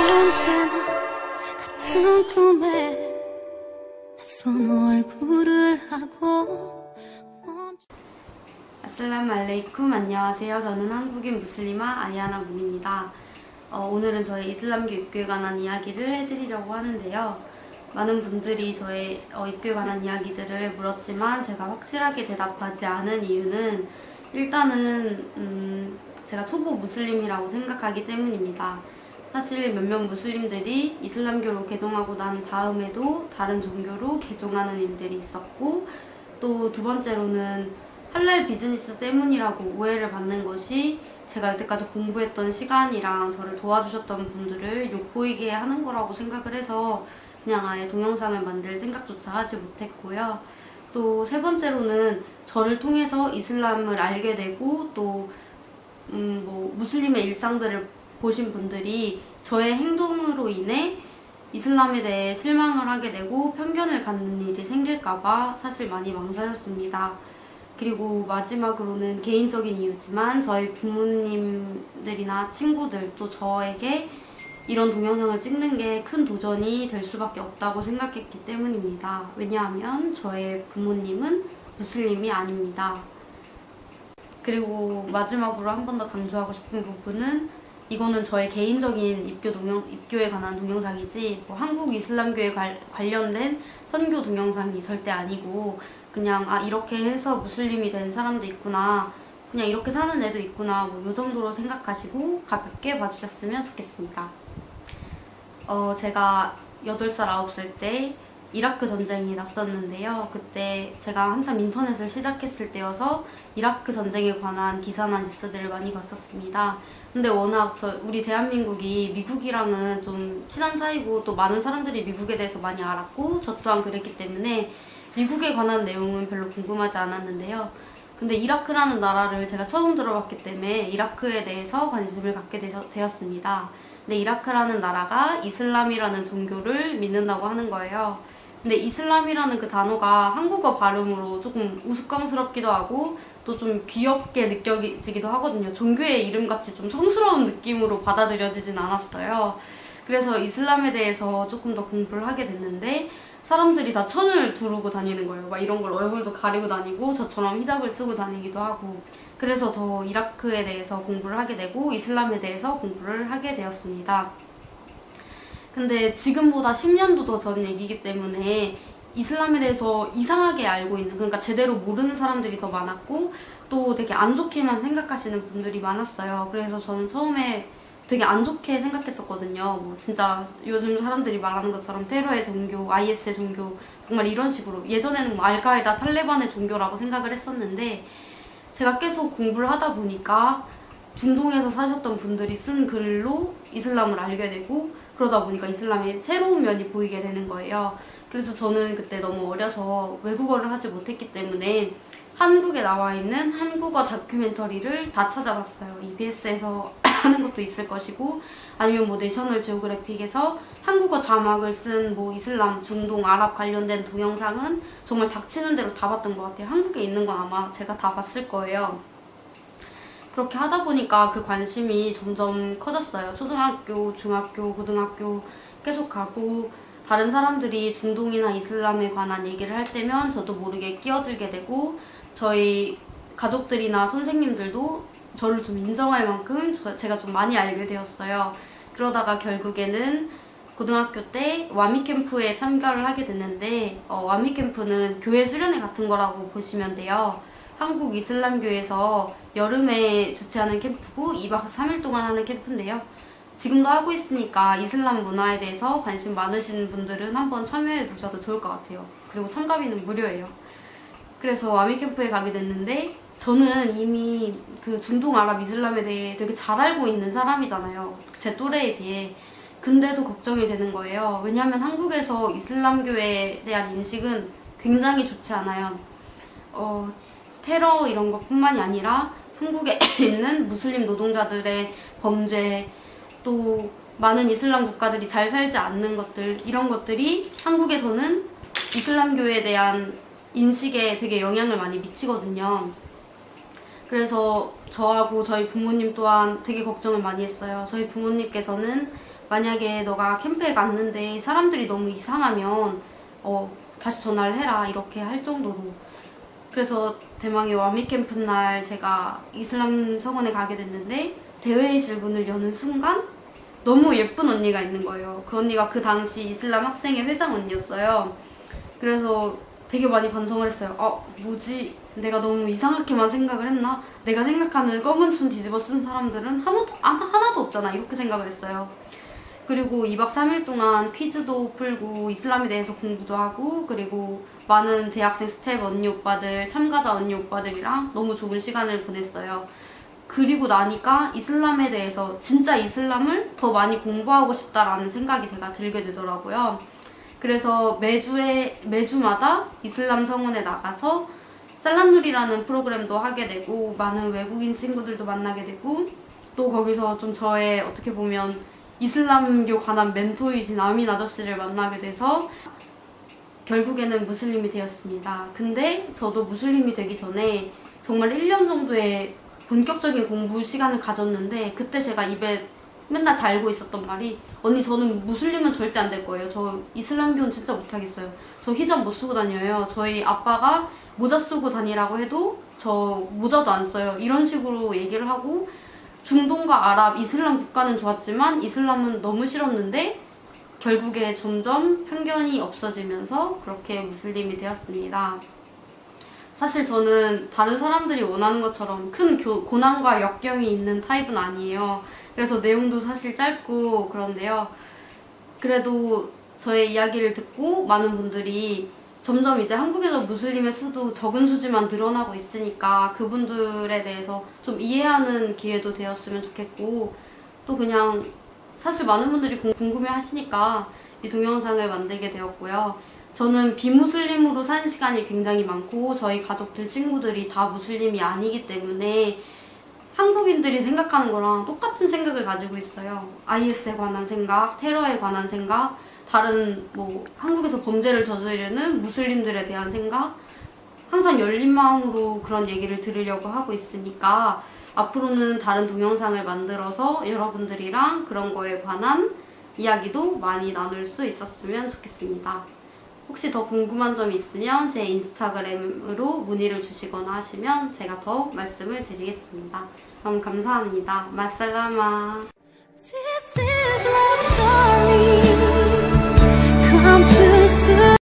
언제나 같은 꿈에 낯선 얼굴을 하고 아슬람 알레이쿰, 안녕하세요. 저는 한국인 무슬리마 아이아나 문입니다. 오늘은 저의 이슬람교 입교에 관한 이야기를 해드리려고 하는데요. 많은 분들이 저의 입교에 관한 이야기들을 물었지만 제가 확실하게 대답하지 않은 이유는 일단은 제가 초보 무슬림이라고 생각하기 때문입니다. 사실 몇몇 무슬림들이 이슬람교로 개종하고 난 다음에도 다른 종교로 개종하는 일들이 있었고, 또 두 번째로는 할랄 비즈니스 때문이라고 오해를 받는 것이 제가 여태까지 공부했던 시간이랑 저를 도와주셨던 분들을 욕보이게 하는 거라고 생각을 해서 그냥 아예 동영상을 만들 생각조차 하지 못했고요. 또 세 번째로는 저를 통해서 이슬람을 알게 되고 또 무슬림의 일상들을 보신 분들이 저의 행동으로 인해 이슬람에 대해 실망을 하게 되고 편견을 갖는 일이 생길까봐 사실 많이 망설였습니다. 그리고 마지막으로는 개인적인 이유지만 저희 부모님들이나 친구들 또 저에게 이런 동영상을 찍는 게 큰 도전이 될 수밖에 없다고 생각했기 때문입니다. 왜냐하면 저의 부모님은 무슬림이 아닙니다. 그리고 마지막으로 한 번 더 강조하고 싶은 부분은 이거는 저의 개인적인 입교에 관한 동영상이지 한국 이슬람교에 관련된 선교 동영상이 절대 아니고 그냥 이렇게 해서 무슬림이 된 사람도 있구나, 그냥 이렇게 사는 애도 있구나, 이 정도로 생각하시고 가볍게 봐주셨으면 좋겠습니다. 제가 8살, 9살 때 이라크 전쟁이 났었는데요. 그때 제가 한참 인터넷을 시작했을 때여서 이라크 전쟁에 관한 기사나 뉴스들을 많이 봤었습니다. 근데 워낙 우리 대한민국이 미국이랑은 좀 친한 사이고 또 많은 사람들이 미국에 대해서 많이 알았고 저 또한 그랬기 때문에 미국에 관한 내용은 별로 궁금하지 않았는데요. 근데 이라크라는 나라를 제가 처음 들어봤기 때문에 이라크에 대해서 관심을 갖게 되었습니다. 근데 이라크라는 나라가 이슬람이라는 종교를 믿는다고 하는 거예요. 근데 이슬람이라는 그 단어가 한국어 발음으로 조금 우스꽝스럽기도 하고 또 좀 귀엽게 느껴지기도 하거든요. 종교의 이름같이 좀 성스러운 느낌으로 받아들여지진 않았어요. 그래서 이슬람에 대해서 조금 더 공부를 하게 됐는데 사람들이 다 천을 두르고 다니는 거예요. 막 이런 걸 얼굴도 가리고 다니고 저처럼 히잡을 쓰고 다니기도 하고, 그래서 더 이라크에 대해서 공부를 하게 되고 이슬람에 대해서 공부를 하게 되었습니다. 근데 지금보다 10년도 더 전 얘기이기 때문에 이슬람에 대해서 이상하게 알고 있는, 그러니까 제대로 모르는 사람들이 더 많았고 또 되게 안 좋게만 생각하시는 분들이 많았어요. 그래서 저는 처음에 되게 안 좋게 생각했었거든요. 진짜 요즘 사람들이 말하는 것처럼 테러의 종교, IS의 종교, 정말 이런 식으로 예전에는 알카에다, 탈레반의 종교라고 생각을 했었는데 제가 계속 공부를 하다 보니까 중동에서 사셨던 분들이 쓴 글로 이슬람을 알게 되고 그러다 보니까 이슬람의 새로운 면이 보이게 되는 거예요. 그래서 저는 그때 너무 어려서 외국어를 하지 못했기 때문에 한국에 나와 있는 한국어 다큐멘터리를 다 찾아봤어요. EBS에서 하는 것도 있을 것이고 아니면 내셔널 지오그래픽에서 한국어 자막을 쓴 이슬람, 중동, 아랍 관련된 동영상은 정말 닥치는 대로 다 봤던 것 같아요. 한국에 있는 건 아마 제가 다 봤을 거예요. 그렇게 하다 보니까 그 관심이 점점 커졌어요. 초등학교, 중학교, 고등학교 계속 가고 다른 사람들이 중동이나 이슬람에 관한 얘기를 할 때면 저도 모르게 끼어들게 되고 저희 가족들이나 선생님들도 저를 좀 인정할 만큼 제가 좀 많이 알게 되었어요. 그러다가 결국에는 고등학교 때 와미 캠프에 참가를 하게 됐는데 와미 캠프는 교회 수련회 같은 거라고 보시면 돼요. 한국 이슬람교에서 여름에 주최하는 캠프고 2박 3일 동안 하는 캠프인데요. 지금도 하고 있으니까 이슬람 문화에 대해서 관심 많으신 분들은 한번 참여해 보셔도 좋을 것 같아요. 그리고 참가비는 무료예요. 그래서 와미 캠프에 가게 됐는데 저는 이미 그 중동 아랍 이슬람에 대해 되게 잘 알고 있는 사람이잖아요. 제 또래에 비해. 근데도 걱정이 되는 거예요. 왜냐하면 한국에서 이슬람교에 대한 인식은 굉장히 좋지 않아요. 테러 이런 것뿐만이 아니라 한국에 있는 무슬림 노동자들의 범죄, 또 많은 이슬람 국가들이 잘 살지 않는 것들, 이런 것들이 한국에서는 이슬람교에 대한 인식에 되게 영향을 많이 미치거든요. 그래서 저하고 저희 부모님 또한 되게 걱정을 많이 했어요. 저희 부모님께서는 만약에 너가 캠프에 갔는데 사람들이 너무 이상하면 다시 전화를 해라 이렇게 할 정도로. 그래서 대망의 와미 캠프 날 제가 이슬람 성원에 가게 됐는데 대회의실 문을 여는 순간 너무 예쁜 언니가 있는 거예요. 그 언니가 그 당시 이슬람 학생회 회장 언니였어요. 그래서 되게 많이 반성을 했어요. 뭐지? 내가 너무 이상하게만 생각을 했나? 내가 생각하는 검은 손 뒤집어 쓴 사람들은 하나도 없잖아. 이렇게 생각을 했어요. 그리고 2박 3일 동안 퀴즈도 풀고 이슬람에 대해서 공부도 하고 그리고 많은 대학생 스텝 언니 오빠들, 참가자 언니 오빠들이랑 너무 좋은 시간을 보냈어요. 그리고 나니까 이슬람에 대해서 진짜 이슬람을 더 많이 공부하고 싶다라는 생각이 제가 들게 되더라고요. 그래서 매주마다 이슬람 성원에 나가서 살란누리라는 프로그램도 하게 되고 많은 외국인 친구들도 만나게 되고 또 거기서 좀 저의 어떻게 보면 이슬람교 관한 멘토이신 아민 아저씨를 만나게 돼서 결국에는 무슬림이 되었습니다. 근데 저도 무슬림이 되기 전에 정말 1년 정도의 본격적인 공부 시간을 가졌는데 그때 제가 입에 맨날 달고 있었던 말이 언니 저는 무슬림은 절대 안 될 거예요. 저 이슬람교는 진짜 못하겠어요. 저 히잡 못 쓰고 다녀요. 저희 아빠가 모자 쓰고 다니라고 해도 저 모자도 안 써요. 이런 식으로 얘기를 하고 중동과 아랍, 이슬람 국가는 좋았지만 이슬람은 너무 싫었는데 결국에 점점 편견이 없어지면서 그렇게 무슬림이 되었습니다. 사실 저는 다른 사람들이 원하는 것처럼 큰 고난과 역경이 있는 타입은 아니에요. 그래서 내용도 사실 짧고 그런데요. 그래도 저의 이야기를 듣고 많은 분들이 점점 이제 한국에서 무슬림의 수도 적은 수지만 늘어나고 있으니까 그분들에 대해서 좀 이해하는 기회도 되었으면 좋겠고 또 그냥 사실 많은 분들이 궁금해 하시니까 이 동영상을 만들게 되었고요. 저는 비무슬림으로 산 시간이 굉장히 많고 저희 가족들, 친구들이 다 무슬림이 아니기 때문에 한국인들이 생각하는 거랑 똑같은 생각을 가지고 있어요. IS에 관한 생각, 테러에 관한 생각, 다른 한국에서 범죄를 저지르는 무슬림들에 대한 생각 항상 열린 마음으로 그런 얘기를 들으려고 하고 있으니까 앞으로는 다른 동영상을 만들어서 여러분들이랑 그런 거에 관한 이야기도 많이 나눌 수 있었으면 좋겠습니다. 혹시 더 궁금한 점이 있으면 제 인스타그램으로 문의를 주시거나 하시면 제가 더 말씀을 드리겠습니다. 너무 감사합니다. 마살라마. This is love story.